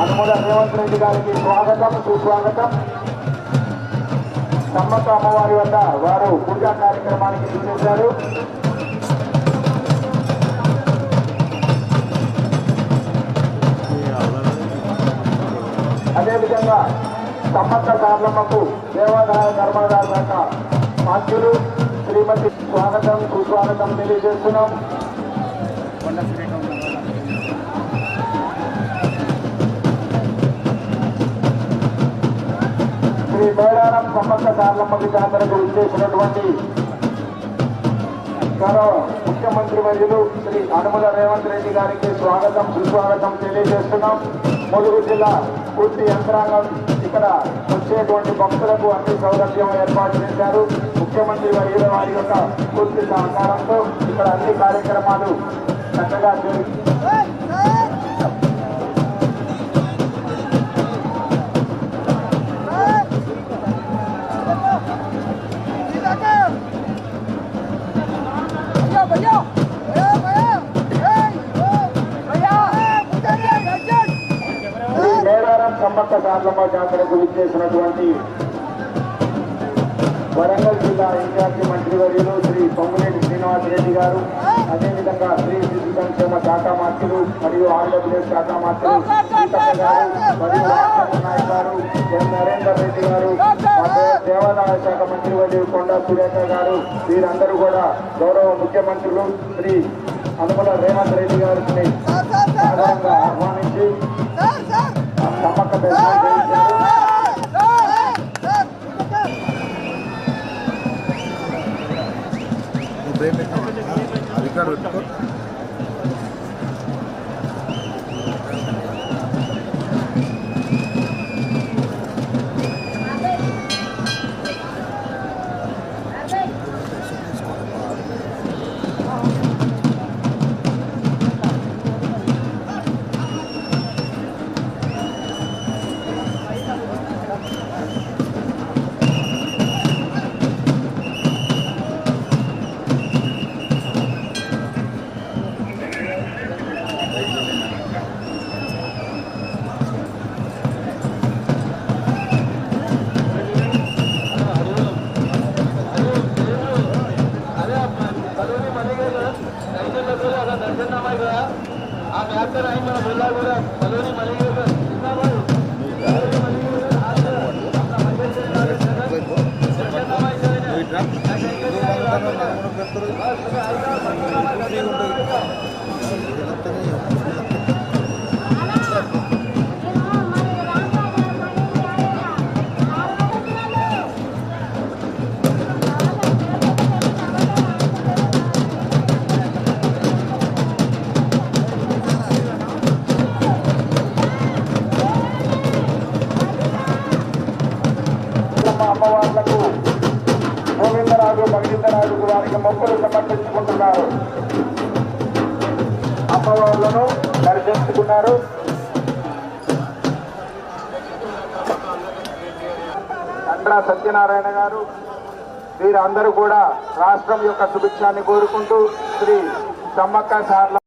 అనుమల రేవంత్ రెడ్డి గారికి స్వాగతం సుస్వాగతం. సమ్మక్క అమ్మవారి వద్ద వారు పూజా కార్యక్రమానికి చూసేశారు. అదేవిధంగా సమ్మక్క సార్లమ్మకు దేవాదాయ ధర్మాదాయ శాఖ మంత్రులు శ్రీమతి స్వాగతం సుస్వాగతం తెలియజేస్తున్నాం. శ్రీ మేడారం సమ్మక్క సార్లమ్మకి జాతరకు విచ్చేసినటువంటి గౌరవ ముఖ్యమంత్రి వర్యులు శ్రీ అనుమల రేవంత్ రెడ్డి గారికి స్వాగతం సుస్వాగతం తెలియజేస్తున్నాం. ములుగు జిల్లా పూర్తి యంత్రాంగం ఇక్కడ వచ్చేటువంటి భక్తులకు అన్ని సౌలభ్యం ఏర్పాటు చేశారు. ముఖ్యమంత్రి వర్యుల వారి యొక్క పూర్తి సహకారంతో ఇక్కడ అన్ని కార్యక్రమాలు చక్కగా సమ్మక్క సార్లమ్మ జాతరకు విచ్చేసినటువంటి వరంగల్ జిల్లా ఇన్ఛార్జి మంత్రివర్యులు శ్రీ పొంగులేటి శ్రీనివాసరెడ్డి గారు, అదేవిధంగా శ్రీ శిశు సంక్షేమ శాఖ మంత్రులు మరియు ఆంధ్రప్రదేశ్ శాఖ మంత్రులు సీతక్క గారు మరియు రామచంద్రనాయక్ గారు, ఎన్ నరేందర్ రెడ్డి గారు, దేవాదాయ శాఖ మంత్రివర్యులు కొండా సురేఖ గారు, వీరందరూ కూడా గౌరవ ముఖ్యమంత్రులు శ్రీ అనుమల రేవంత్ రెడ్డి గారిని సాధారణంగా ఆహ్వానించి సమ్మక్క అధికారులు పెట్టుకో. అమ్మవార్లకు గోవిందరాజు భగీందరాజు వారికి మొక్కులు సమర్పించుకుంటున్నారు. అమ్మవార్లను దర్శించుకున్నారు. చంద్ర సత్యనారాయణ గారు, వీరందరూ కూడా రాష్ట్రం యొక్క సుభిక్షాన్ని కోరుకుంటూ శ్రీ సమ్మక్క సార్ల